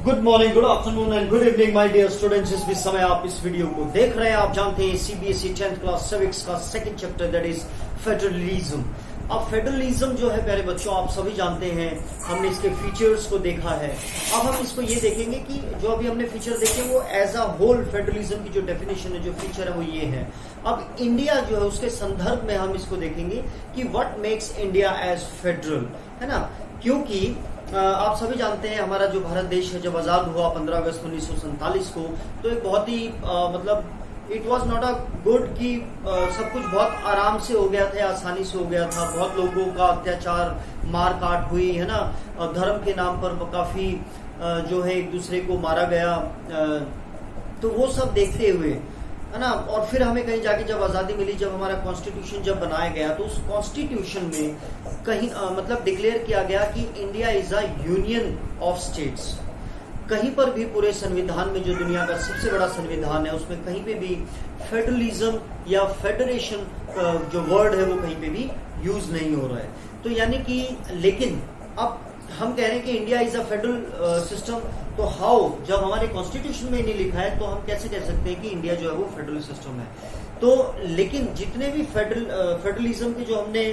Good morning, good afternoon and good evening my dear students. जिस भी समय आप इस वीडियो को देख रहे हैं, आप जानते हैं सीबीएसई 10th क्लास सिविक्स का second chapter that is federalism. अब फेडरलिज्म जो है प्यारे बच्चों, आप सभी जानते हैं, हमने इसके फीचर्स को देखा है। अब हम इसको ये देखेंगे कि जो अभी हमने फीचर देखे वो एज अ होल फेडरलिज्म की जो डेफिनेशन है, जो फीचर है वो ये है। अब इंडिया जो है उसके संदर्भ में हम इसको देखेंगे कि what makes India as federal, है ना। क्योंकि आप सभी जानते हैं हमारा जो भारत देश है जब आजाद हुआ 15 अगस्त 1947 को, तो एक बहुत ही मतलब it was not a good कि सब कुछ बहुत आराम से हो गया था, आसानी से हो गया था। बहुत लोगों का अत्याचार, मार काट हुई, है ना। धर्म के नाम पर काफी जो है एक दूसरे को मारा गया। तो वो सब देखते हुए, है ना, और फिर हमें कहीं जाके जब आजादी मिली, जब हमारा कॉन्स्टिट्यूशन जब बनाया गया, तो उस कॉन्स्टिट्यूशन में कहीं मतलब डिक्लेयर किया गया कि India is a union of states. कहीं पर भी पूरे संविधान में, जो दुनिया का सबसे बड़ा संविधान है, उसमें कहीं पे भी फेडरलिज्म या फेडरेशन जो वर्ड है वो कहीं पे भी यूज नहीं हो रहा है। तो यानी कि, लेकिन अब हम कह रहे हैं कि India is a federal system, तो हाउ, जब हमारे कॉन्स्टिट्यूशन में नहीं लिखा है तो हम कैसे कह सकते हैं कि इंडिया जो है वो फेडरल सिस्टम है। तो लेकिन जितने भी फेडरलिज्म के जो हमने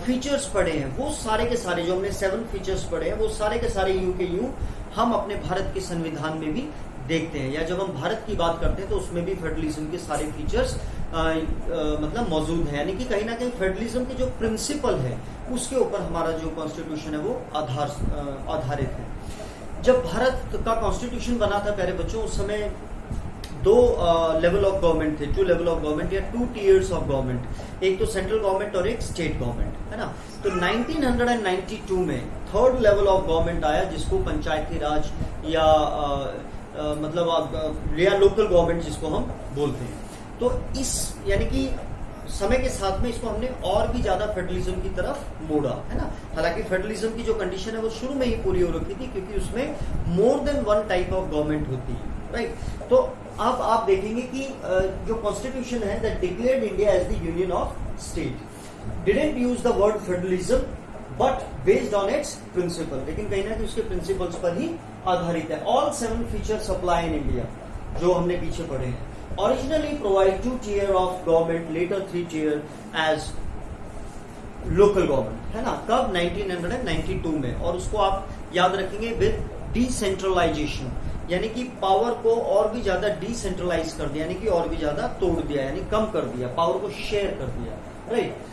फीचर्स पढ़े हैं, वो सारे के सारे, जो हमने 7 फीचर्स पढ़े हैं, वो सारे के सारे यूं के यूं हम अपने भारत के संविधान में भी देखते हैं। या जब हम भारत की बात करते हैं तो उसमें भी फेडरलिज्म के सारे फीचर्स मतलब मौजूद है। यानी कि कहीं ना कहीं फेडरलिज्म के जो प्रिंसिपल है उसके ऊपर हमारा जो कॉन्स्टिट्यूशन है वो आधारित है। जब भारत का कॉन्स्टिट्यूशन बना था प्यारे बच्चों, उस समय 2 लेवल ऑफ गवर्नमेंट थे, 2 लेवल ऑफ गवर्नमेंट या 2 टीयर्स ऑफ गवर्नमेंट। एक तो सेंट्रल गवर्नमेंट और एक स्टेट गवर्नमेंट, है ना। तो 1992 में 3rd लेवल ऑफ गवर्नमेंट आया, जिसको पंचायती राज या मतलब या लोकल गवर्नमेंट जिसको हम बोलते हैं। तो इस यानी कि समय के साथ में इसको हमने और भी ज्यादा फेडरलिज्म की तरफ मोड़ा, है ना। हालांकि फेडरलिज्म की जो कंडीशन है वो शुरू में ही पूरी हो रखी थी, क्योंकि उसमें more than 1 type of government होती है, राइट। तो अब आप देखेंगे कि जो कॉन्स्टिट्यूशन है that declared India as the union of state didn't use the word federalism but based on its principle, लेकिन कहीं ना कहीं उसके प्रिंसिपल्स पर ही आधारित है। All 7 features apply in India, जो हमने पीछे पढ़े हैं। Originally provide 2 tier of government, later 3 tier as local government, है ना। कब? 1992 में। और उसको आप याद रखेंगे विद डिसेंट्रलाइजेशन, यानी कि पावर को और भी ज्यादा डिसेंट्रलाइज कर दिया, यानी कि और भी ज्यादा तोड़ दिया, यानी कम कर दिया, पावर को शेयर कर दिया, राइट।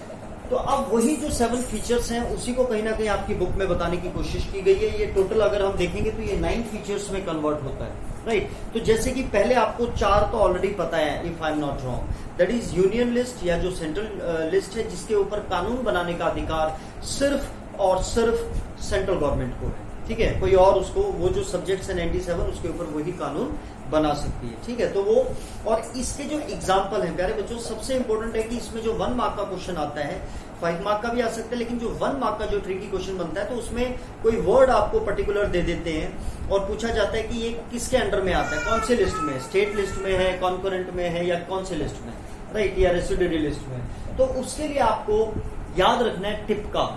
तो अब वही जो 7 फीचर्स हैं उसी को कहीं ना कहीं आपकी बुक में बताने की कोशिश की गई है। ये टोटल अगर हम देखेंगे तो ये 9 फीचर्स में कन्वर्ट होता है, राइट। तो जैसे कि पहले आपको 4 तो ऑलरेडी पता है, if I am not wrong, that is union list या जो सेंट्रल लिस्ट है, जिसके ऊपर कानून बनाने का अधिकार सिर्फ और सिर्फ सेंट्रल गवर्नमेंट को है, ठीक है। कोई और उसको, वो जो सब्जेक्ट्स है 97, उसके ऊपर वही कानून बना सकती है, ठीक है। तो वो, और इसके जो एग्जाम्पल है प्यारे बच्चों, सबसे इंपॉर्टेंट है कि इसमें जो 1 मार्क का क्वेश्चन आता है, 5 मार्क का भी आ सकता है, लेकिन जो 1 मार्क का जो ट्रिकी क्वेश्चन बनता है, तो उसमें कोई वर्ड आपको पर्टिकुलर दे देते हैं और पूछा जाता है कि ये किसके अंडर में आता है, कौन से लिस्ट में, स्टेट लिस्ट में है, कॉन्करेंट में है, या कौन से लिस्ट में, राइट, या रेसिडुअरी लिस्ट में। तो उसके लिए आपको याद रखना है टिपका,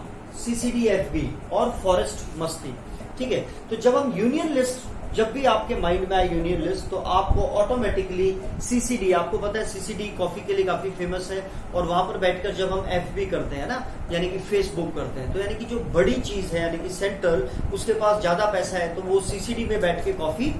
CCDFB और फॉरेस्ट मस्ती, ठीक है। तो जब हम यूनियन लिस्ट, जब भी आपके माइंड में आए यूनियन लिस्ट, तो आपको ऑटोमेटिकली CCD, आपको पता है CCD कॉफी के लिए काफी फेमस है, और वहां पर बैठकर जब हम FB करते हैं ना, यानी कि फेसबुक करते हैं, तो यानी कि जो बड़ी चीज है, यानी कि सेंट्रल, उसके पास ज्यादा पैसा है, तो वो CCD में बैठ के कॉफी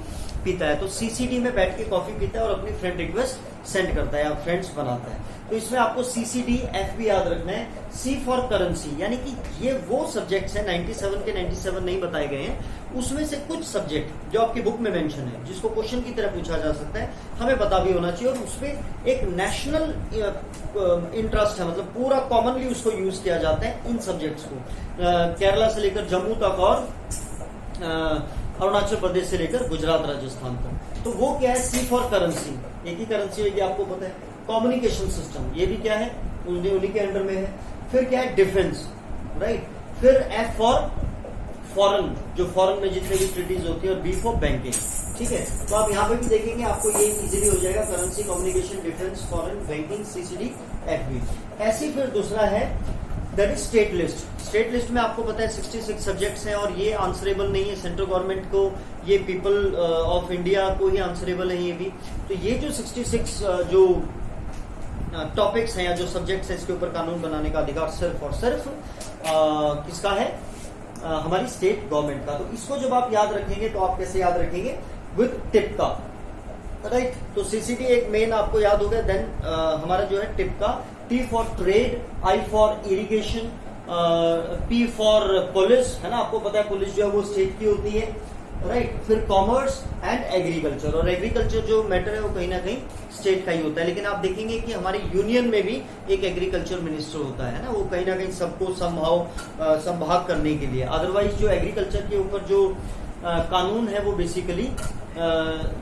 पीता है। तो CCD में बैठ के कॉफी पीता है और अपनी फ्रेंड रिक्वेस्ट सेंड करता है या फ्रेंड्स बनाता है। तो इसमें आपको CCDFB याद रखना है। C फॉर करेंसी, यानी कि ये वो सब्जेक्ट्स हैं, 97 के 97 नहीं बताए गए हैं, उसमें से कुछ सब्जेक्ट जो आपकी बुक में मेंशन है, जिसको क्वेश्चन की तरह पूछा जा सकता है, हमें पता भी होना चाहिए, और उसमें एक नेशनल इंटरेस्ट है, मतलब पूरा कॉमनली उसको यूज किया जाता है इन सब्जेक्ट्स को, केरला से लेकर जम्मू तक और अरुणाचल प्रदेश से लेकर गुजरात राजस्थान तक। तो वो क्या है? C फॉर करेंसी, एक ही करेंसी होगी, आपको पता है। कम्युनिकेशन सिस्टम, ये भी क्या है, उन्हीं के अंडर में है। फिर क्या है? Defence, right. फिर F फॉर फॉरेन, जो फॉरेन में जितने भी ट्रीटीज होती है, और B फॉर बैंकिंग, ठीक है। तो आप यहाँ पे भी देखेंगे, आपको ये इजीली हो जाएगा, currency, communication, defence, foreign, banking, CCDFB। ऐसी फिर दूसरा है that is state list. State list में आपको पता है 66 सब्जेक्ट्स हैं और ये आंसरेबल नहीं है सेंट्रल गवर्नमेंट को, ये पीपल ऑफ इंडिया को ही आंसरेबल है ये भी। तो ये जो 66 जो टॉपिक्स हैं या जो सब्जेक्ट्स हैं इसके ऊपर कानून बनाने का अधिकार सिर्फ और सिर्फ किसका है, हमारी स्टेट गवर्नमेंट का। तो इसको जब आप याद रखेंगे तो आप कैसे याद रखेंगे, विद टिप का, राइट। तो सीसीटी एक मेन आपको याद हो गया। देन हमारा जो है टिप का, T for trade, I for irrigation, P for police, है ना, आपको पता है पुलिस जो है वो स्टेट की होती है, राइट। फिर कॉमर्स एंड एग्रीकल्चर, और एग्रीकल्चर जो मैटर है वो कहीं ना कहीं स्टेट का ही होता है। लेकिन आप देखेंगे कि हमारी यूनियन में भी एक एग्रीकल्चर मिनिस्टर होता है ना, वो कहीं ना कहीं सबको संभाग करने के लिए। अदरवाइज जो एग्रीकल्चर के ऊपर जो कानून है वो बेसिकली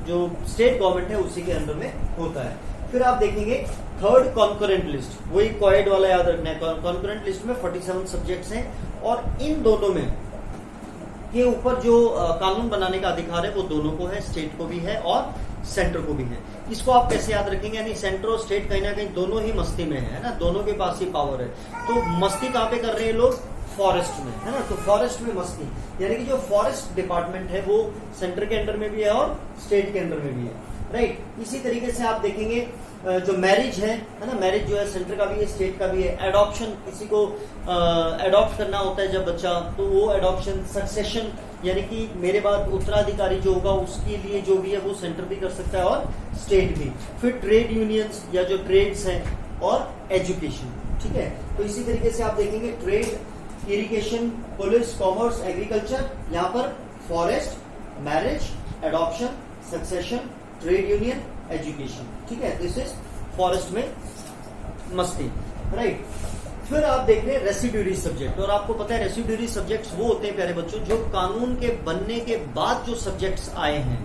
जो स्टेट गवर्नमेंट है उसी के अंडर में होता है। फिर आप देखेंगे थर्ड कॉन्करेंट लिस्ट, वही क्वाइड वाला याद रखना है। कॉन्करेंट लिस्ट में 47 सब्जेक्ट्स हैं और इन दोनों में के ऊपर जो कानून बनाने का अधिकार है वो दोनों को है, स्टेट को भी है और सेंटर को भी है। इसको आप कैसे याद रखेंगे, यानी सेंटर और स्टेट कहीं ना कहीं दोनों ही मस्ती में है ना, दोनों के पास ही पावर है। तो मस्ती कहाँ पे कर रहे हैं लोग, फॉरेस्ट में, है ना। तो फॉरेस्ट में मस्ती, यानी कि जो फॉरेस्ट डिपार्टमेंट है वो सेंटर के अंडर में भी है और स्टेट के अंडर में भी है, राइट। इसी तरीके से आप देखेंगे जो मैरिज है ना, मैरिज जो है सेंटर का भी है स्टेट का भी है। एडॉप्शन, किसी को एडॉप्ट करना होता है जब बच्चा, तो वो एडॉप्शन। सक्सेशन, यानी कि मेरे बाद उत्तराधिकारी जो होगा उसके लिए जो भी है वो सेंटर भी कर सकता है और स्टेट भी। फिर ट्रेड यूनियंस या जो ट्रेड्स हैं और एजुकेशन, ठीक है। तो इसी तरीके से आप देखेंगे trade, irrigation, police, commerce, agriculture, यहाँ पर forest, marriage, adoption, succession, trade union, education, ठीक है। दिस इज फॉरेस्ट में मस्ती, राइट। फिर आप देख रहे हैं रेसिड्यूरी सब्जेक्ट, और आपको पता है रेसिड्यूरी सब्जेक्ट्स वो होते हैं प्यारे बच्चों जो कानून के बनने के बाद जो सब्जेक्ट्स आए हैं,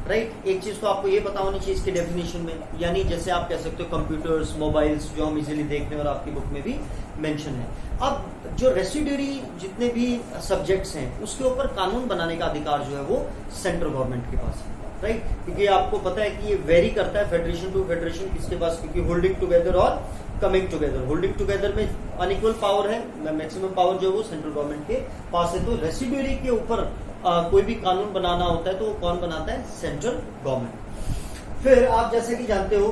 राइट। एक चीज तो आपको ये पता होनी चाहिए इसकी डेफिनेशन में, यानी जैसे आप कह सकते हो कंप्यूटर्स, मोबाइल्स, जो हम इजीली देख रहे हैं और आपकी बुक में भी मेंशन है। अब जो रेसिड्यूरी जितने भी सब्जेक्ट्स हैं उसके ऊपर कानून बनाने का अधिकार जो है वो सेंट्रल गवर्नमेंट के पास है, राइट। क्योंकि आपको पता है कि ये वेरी करता है फेडरेशन टू फेडरेशन किसके पास, क्योंकि होल्डिंग टुगेदर और कमिंग टुगेदर, होल्डिंग टुगेदर में अनइक्वल पावर है, मैक्सिमम पावर जो है वो सेंट्रल गवर्नमेंट के पास है। तो रेसिड्यूरी के ऊपर कोई भी कानून बनाना होता है तो वो कौन बनाता है, सेंट्रल गवर्नमेंट। फिर आप जैसे कि जानते हो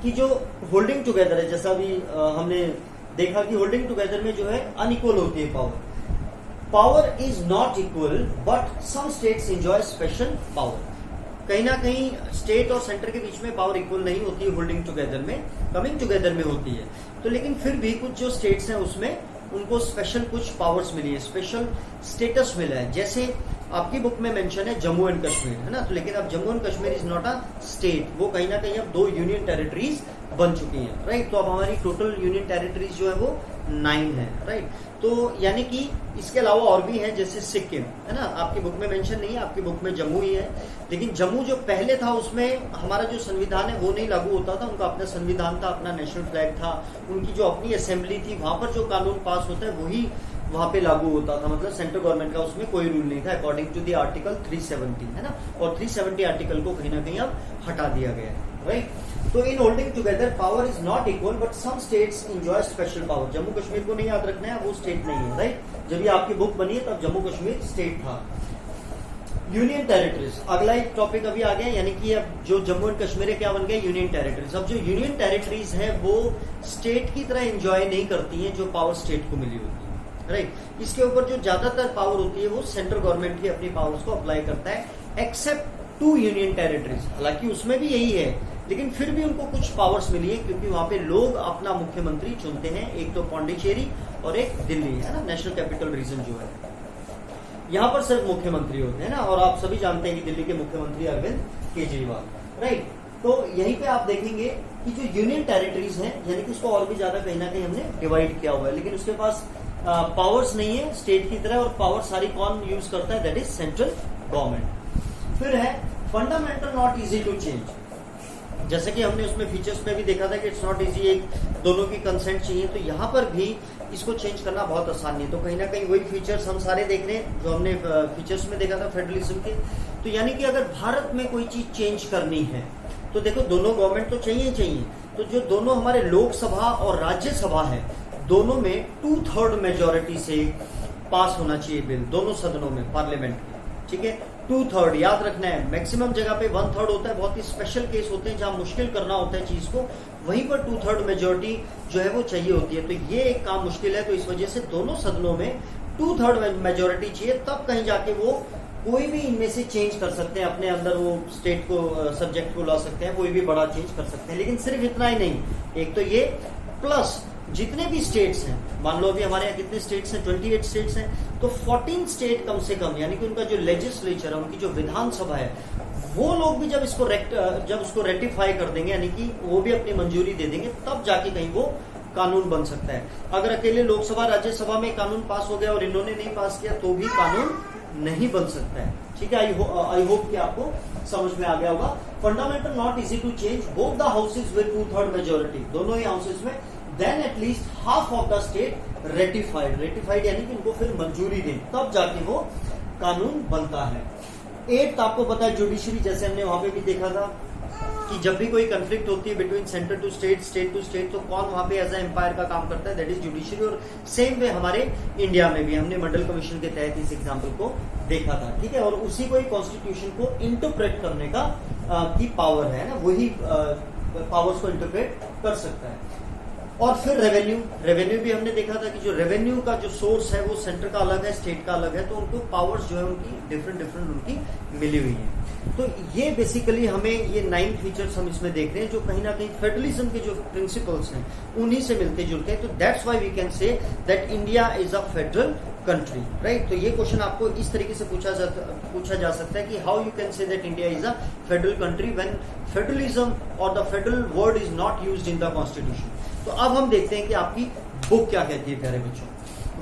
कि जो होल्डिंग टुगेदर है, जैसा भी हमने देखा कि होल्डिंग टुगेदर में जो है अनइक्वल होती है power. Power is not equal but some states enjoy special power. कहीं ना कहीं स्टेट और सेंटर के बीच में पावर इक्वल नहीं होती है होल्डिंग टुगेदर में, कमिंग टुगेदर में होती है। तो लेकिन फिर भी कुछ जो स्टेट्स हैं उसमें उनको स्पेशल कुछ पावर्स मिली है, स्पेशल स्टेटस मिला है। जैसे आपकी बुक में मेंशन है जम्मू एंड कश्मीर, है ना। तो लेकिन अब Jammu and Kashmir is not a state, वो कहीं ना कहीं अब 2 यूनियन टेरिटरीज बन चुकी हैं, राइट। तो अब हमारी टोटल यूनियन टेरिटरीज जो है वो 9 है, राइट। तो यानी कि इसके अलावा और भी है, जैसे सिक्किम, है ना। आपकी बुक में मेंशन नहीं है, आपकी बुक में जम्मू ही है। लेकिन जम्मू जो पहले था उसमें हमारा जो संविधान है वो नहीं लागू होता था, उनका अपना संविधान था, अपना नेशनल फ्लैग था, उनकी जो अपनी असेंबली थी, वहां पर जो कानून पास होता है वही वहां पे लागू होता था। मतलब सेंट्रल गवर्नमेंट का उसमें कोई रूल नहीं था अकॉर्डिंग टू द आर्टिकल 370, है ना। और 370 आर्टिकल को कहीं ना कहीं अब हटा दिया गया है, राइट। तो in holding together power is not equal but some states enjoy special power. Jammu Kashmir को नहीं याद रखना है, वो स्टेट नहीं है, राइट। जब ये आपकी बुक बनी है तब जम्मू कश्मीर स्टेट था। यूनियन टेरिटरीज, अगला एक टॉपिक अभी आ गया, यानी कि अब जो जम्मू एंड कश्मीर है क्या बन गया, यूनियन टेरिटरीज। अब जो यूनियन टेरिटरीज है वो स्टेट की तरह एंजॉय नहीं करती है जो पावर स्टेट को मिली होती है, राइट। इसके ऊपर जो ज्यादातर पावर होती है वो सेंट्रल गवर्नमेंट की अपनी पावर्स को अप्लाई करता है, एक्सेप्ट 2 यूनियन टेरिटरीज। हालांकि उसमें भी यही है, लेकिन फिर भी उनको कुछ पावर्स मिली है क्योंकि वहां पे लोग अपना मुख्यमंत्री चुनते हैं, एक तो पौंडीचेरी और एक दिल्ली, है ना, नेशनल कैपिटल रीजन जो है। यहाँ पर सिर्फ मुख्यमंत्री होते हैं ना, और आप सभी जानते हैं कि दिल्ली के मुख्यमंत्री अरविंद केजरीवाल, राइट। तो यहीं पे आप देखेंगे कि जो यूनियन टेरिटरीज हैं, यानी कि उसको और भी ज्यादा कहीं ना कहीं हमने डिवाइड किया हुआ है, लेकिन उसके पास पावर्स नहीं है स्टेट की तरह, और पावर सारी कौन यूज करता है, दैट इज सेंट्रल गवर्नमेंट। फिर है fundamental not easy to change, जैसे कि हमने उसमें फीचर्स में भी देखा था कि इट्स नॉट इजी, एक दोनों की कंसेंट चाहिए। तो यहाँ पर भी इसको चेंज करना बहुत आसान नहीं, तो कहीं ना कहीं वही फीचर्स हम सारे देख रहे हैं जो हमने फीचर्स में देखा था फेडरलिज्म के। तो यानी कि अगर भारत में कोई चीज चेंज करनी है तो देखो दोनों गवर्नमेंट तो चाहिए ही चाहिए, तो जो दोनों हमारे लोकसभा और राज्यसभा है दोनों में 2/3 मेजोरिटी से पास होना चाहिए बिल, दोनों सदनों में पार्लियामेंट में, ठीक है। 2/3 याद रखना है, मैक्सिमम जगह पे 1/3 होता है, बहुत ही स्पेशल केस होते हैं जहां मुश्किल करना होता है चीज को, वहीं पर 2/3 मेजोरिटी जो है वो चाहिए होती है। तो ये एक काम मुश्किल है, तो इस वजह से दोनों सदनों में 2/3 मेजोरिटी चाहिए, तब कहीं जाके वो कोई भी इनमें से चेंज कर सकते हैं, अपने अंदर वो स्टेट को सब्जेक्ट को ला सकते हैं, कोई भी बड़ा चेंज कर सकते हैं। लेकिन सिर्फ इतना ही नहीं, एक तो ये प्लस जितने भी स्टेट्स हैं, मान लो अभी हमारे यहाँ कितने स्टेट्स हैं, 28 स्टेट्स हैं, तो 14 स्टेट कम से कम, यानी कि उनका जो लेजिस्लेचर है, उनकी जो विधानसभा है, वो लोग भी जब उसको रेटिफाई कर देंगे, यानी कि वो भी अपनी मंजूरी दे देंगे, तब जाके कहीं वो कानून बन सकता है। अगर अकेले लोकसभा राज्यसभा में कानून पास हो गया और इन्होंने नहीं पास किया तो भी कानून नहीं बन सकता है, ठीक है। आई होप कि आपको समझ में आ गया होगा। Fundamental not easy to change, both the houses with 2/3 majority, दोनों ही हाउसेज में, then at least half of the state ratified यानी कि उनको फिर मंजूरी दें, तब जाके वो कानून बनता है। 8th आपको पता है जुडिशरी, जैसे हमने वहां पे भी देखा था कि जब भी कोई कंफ्लिक्ट होती है between centre to state, state to state, तो कौन वहां पे एज ए एम्पायर का काम करता है, दैट इज जुडिशरी। और सेम वे हमारे इंडिया में भी हमने मंडल कमीशन के तहत इस एग्जाम्पल को देखा था, ठीक है। और उसी को ही कॉन्स्टिट्यूशन को इंटरप्रेट करने का की पावर है ना, वही पावर्स को इंटरप्रेट कर सकता है। और फिर रेवेन्यू भी हमने देखा था कि जो रेवेन्यू का जो सोर्स है वो सेंटर का अलग है, स्टेट का अलग है, तो उनको पावर्स जो है उनकी डिफरेंट उनकी मिली हुई है। तो ये बेसिकली हमें ये 9 फीचर्स हम इसमें देख रहे हैं जो कहीं ना कहीं फेडरलिज्म के जो प्रिंसिपल्स हैं उन्हीं से मिलते जुलते हैं। तो that's why we can say that India is a federal country, right. तो ये क्वेश्चन आपको इस तरीके से पूछा जा सकता है कि how you can say that India is a federal country when federalism और the federal word is not used in the constitution. तो अब हम देखते हैं कि आपकी बुक क्या कहती है प्यारे बच्चों।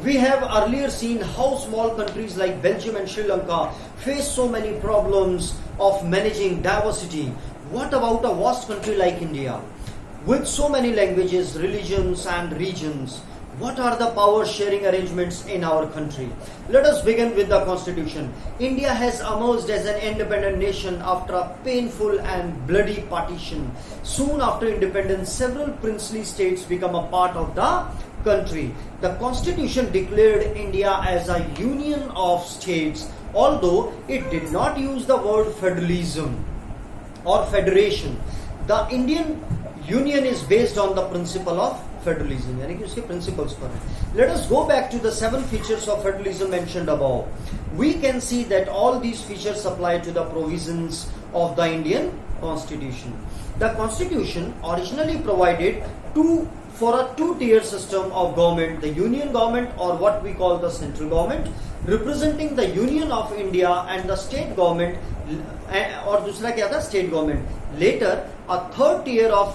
We have earlier seen how small countries like Belgium and Sri Lanka face so many problems of managing diversity. What about a vast country like India with so many languages, religions and regions? What are the power sharing arrangements in our country? Let us begin with the constitution. India has emerged as an independent nation after a painful and bloody partition. Soon after independence, several princely states become a part of the country. The constitution declared India as a union of states, although it did not use the word federalism or federation. The Indian union is based on the principle of federalism, यानी कि उसके principles पर है। Let us go back to the 7 features of federalism mentioned above. We can see that all these features apply to the provisions of the Indian constitution. The constitution originally provided for a 2-tier system of government, the union government or what we call the central government, representing the union of India, and the state government और दूसरा क्या था, state government. Later a 3rd tier of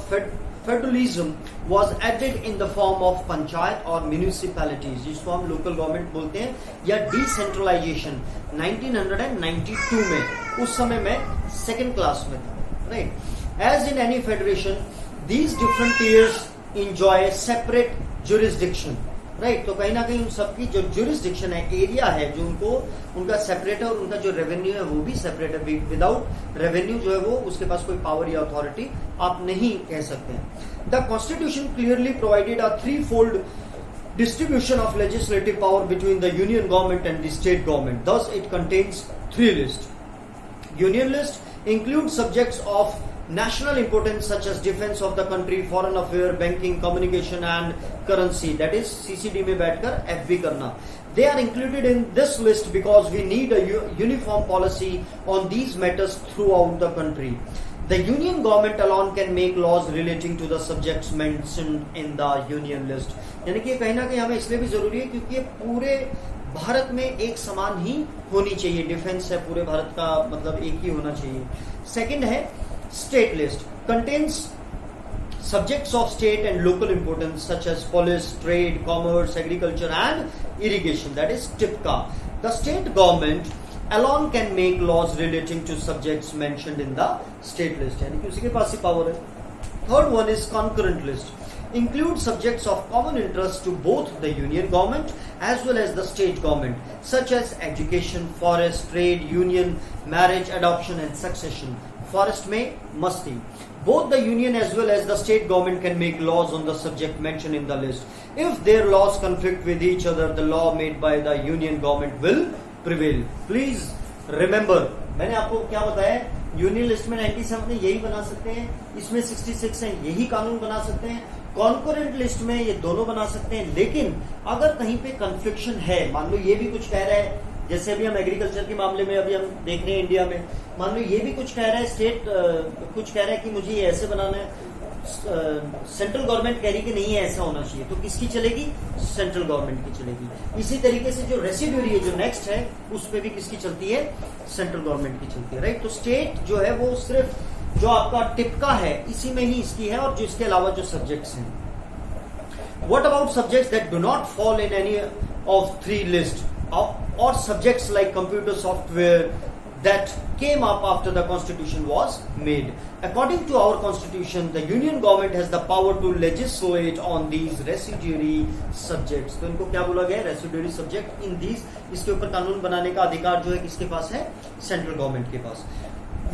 federalism was added in the form of panchayat और municipalities, जिसको हम local government बोलते हैं, या डिसेंट्रलाइजेशन 1992 में, उस समय मैं 2nd क्लास में था, right. As in any federation these different tiers enjoy separate jurisdiction, right. तो कहीं ना कहीं उन सबकी जो jurisdiction है, एरिया है जो उनका सेपरेट है, और उनका जो रेवेन्यू है वो भी सेपरेट है। विदाउट रेवेन्यू जो है वो उसके पास कोई पावर या अथॉरिटी आप नहीं कह सकते हैं। The constitution clearly provided a 3-fold distribution of legislative power between the union government and the state government. Thus it contains 3 lists. Union list includes subjects of national importance such as defense of the country, foreign affair, banking, communication and currency, that is CCD में बैठकर FB करना. They are included in this list because we need a uniform policy on these matters throughout the country. The union government alone can make laws relating to the subjects mentioned in the union list. यानी कि कहीं ना कहीं हमें इसलिए भी जरूरी है क्योंकि ये पूरे भारत में एक समान ही होनी चाहिए। डिफेंस है पूरे भारत का, मतलब एक ही होना चाहिए। सेकंड है state list, contains subjects of state and local importance such as police, trade, commerce, agriculture and irrigation, that is TIPCA. The state government alone can make laws relating to subjects mentioned in the state list, यानी कि उसी के पास ही power है। Third one is concurrent list, include subjects of common interest to both the union government as well as the state government such as education, forest, trade, union, marriage, adoption and succession. Forest में मस्ती. Both the union as well as the state government can make laws on the subject mentioned in the list. If their laws conflict with each other, the law made by the union government will prevail. Please remember, मैंने आपको क्या बताया, union list में 97 में यही बना सकते हैं, इसमें 66 है यही कानून बना सकते हैं, कॉन्करेंट लिस्ट में ये दोनों बना सकते हैं. लेकिन अगर कहीं पे कन्फ्लिक्शन है, मान लो ये भी कुछ कह रहा है, जैसे अभी हम एग्रीकल्चर के मामले में अभी हम देख रहे हैं इंडिया में, मान लो ये भी कुछ कह रहा है, स्टेट कुछ कह रहा है कि मुझे ये ऐसे बनाना है, सेंट्रल गवर्नमेंट कह रही कि नहीं है ऐसा होना चाहिए, तो किसकी चलेगी? सेंट्रल गवर्नमेंट की चलेगी. इसी तरीके से जो रेसिड्यूरी है, जो नेक्स्ट है, उस पे भी किसकी चलती है? सेंट्रल गवर्नमेंट की चलती है. राइट. तो स्टेट जो है वो सिर्फ जो आपका टिपका है इसी में ही इसकी है, और जो इसके अलावा जो सब्जेक्ट्स हैं. What about subjects that do not fall in any of 3 list, or subjects like computer software that came up after the constitution was made? According to our constitution, the union government has the power to legislate on these residuary subjects. तो इनको क्या बोला गया? Residuary subject in these, इसके ऊपर कानून बनाने का अधिकार जो है किसके पास है? सेंट्रल गवर्नमेंट के पास.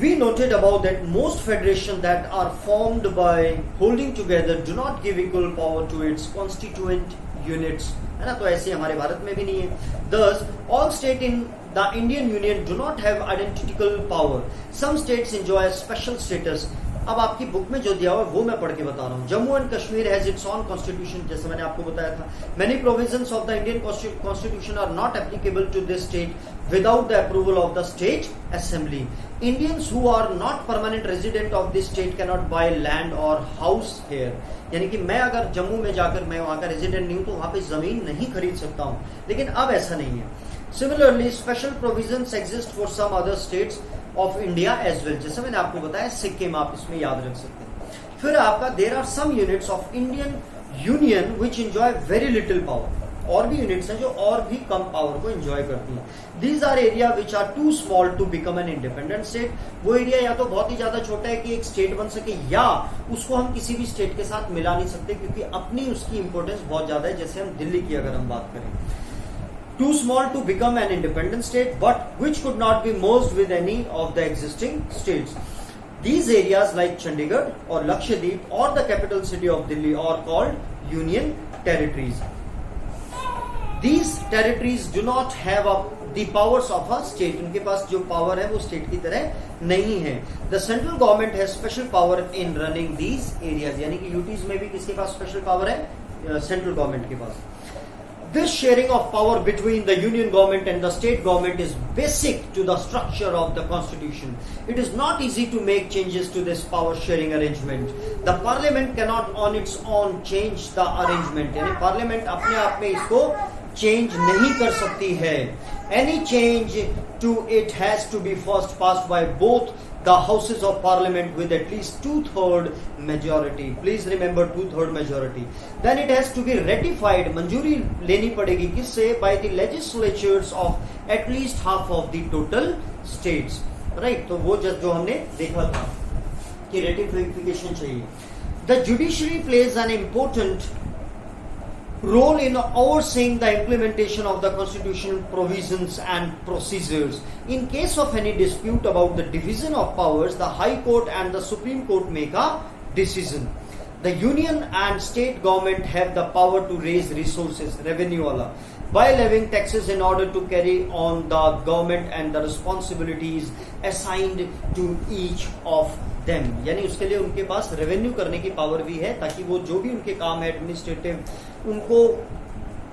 We noted above that most federations that are formed by holding together do not give equal power to its constituent units, है ना. तो ऐसे हमारे भारत में भी नहीं है. Thus, all states in the Indian Union do not have identical power. Some states enjoy special status. अब आपकी बुक में जो दिया हुआ है वो मैं पढ़ के बता रहा हूँ. Jammu and Kashmir has its own constitution, जैसे मैंने आपको बताया था. Many provisions of the Indian constitution are not applicable to this state without the approval of the state assembly. Indians who are not permanent resident of this state cannot buy land or house here. यानी कि मैं अगर जम्मू में जाकर मैं वहां का resident नहीं हूं तो वहां पे जमीन नहीं खरीद सकता हूं, लेकिन अब ऐसा नहीं है. Similarly, special provisions exist for some other states of India as well. जैसे मैंने आपको बताया, सिक्किम आप इसमें याद रख सकते हैं. फिर आपका there are some units of Indian Union which enjoy very little power. और भी यूनिट्स हैं जो और भी कम पावर को एंजॉय करती हैं. These are area which are too small to become an independent state. वो एरिया या तो बहुत ही ज्यादा छोटा है कि एक स्टेट बन सके, या उसको हम किसी भी स्टेट के साथ मिला नहीं सकते क्योंकि अपनी उसकी इंपॉर्टेंस बहुत ज्यादा है. जैसे हम दिल्ली की अगर हम बात करें, too small to become an independent state but which could not be merged with any of the existing states. These areas like Chandigarh or Lakshadweep or the capital city of Delhi are called union territories. These territories do not have the powers of a state. उनके पास जो power है वो state की तरह नहीं है. The central government has special power in running these areas. यानी कि यूटीज में भी किसके पास स्पेशल पावर है? सेंट्रल गवर्नमेंट के पास. This sharing of power between the union government and the state government is basic to the structure of the constitution. It is not easy to make changes to this power sharing arrangement. The parliament cannot on its own change the arrangement. यानी parliament अपने आप में इसको change नहीं कर सकती है. Any change to it has to be first passed by both the houses of parliament with at least 2/3 majority. Please remember 2/3 majority. Then it has to be ratified. मंजूरी लेनी पड़ेगी किससे? By the legislatures of at least half of the total states. Right? तो वो जो हमने देखा था कि ratification चाहिए. The judiciary plays an important role in overseeing the implementation of the constitutional provisions and procedures. In case of any dispute about the division of powers, the High Court and the Supreme Court make a decision. The union and state government have the power to raise resources, revenue wala, by levying taxes in order to carry on the government and the responsibilities assigned to each of them. यानी उसके लिए उनके पास revenue करने की power भी है ताकि वो जो भी उनके काम है एडमिनिस्ट्रेटिव, उनको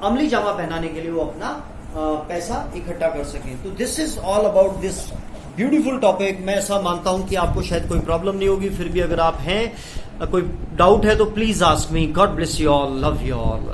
अमली जामा पहनाने के लिए वो अपना पैसा इकट्ठा कर सकें. तो this is all about this beautiful topic. मैं ऐसा मानता हूं कि आपको शायद कोई प्रॉब्लम नहीं होगी, फिर भी अगर आप हैं कोई डाउट है तो please ask me. God bless you all, love you all.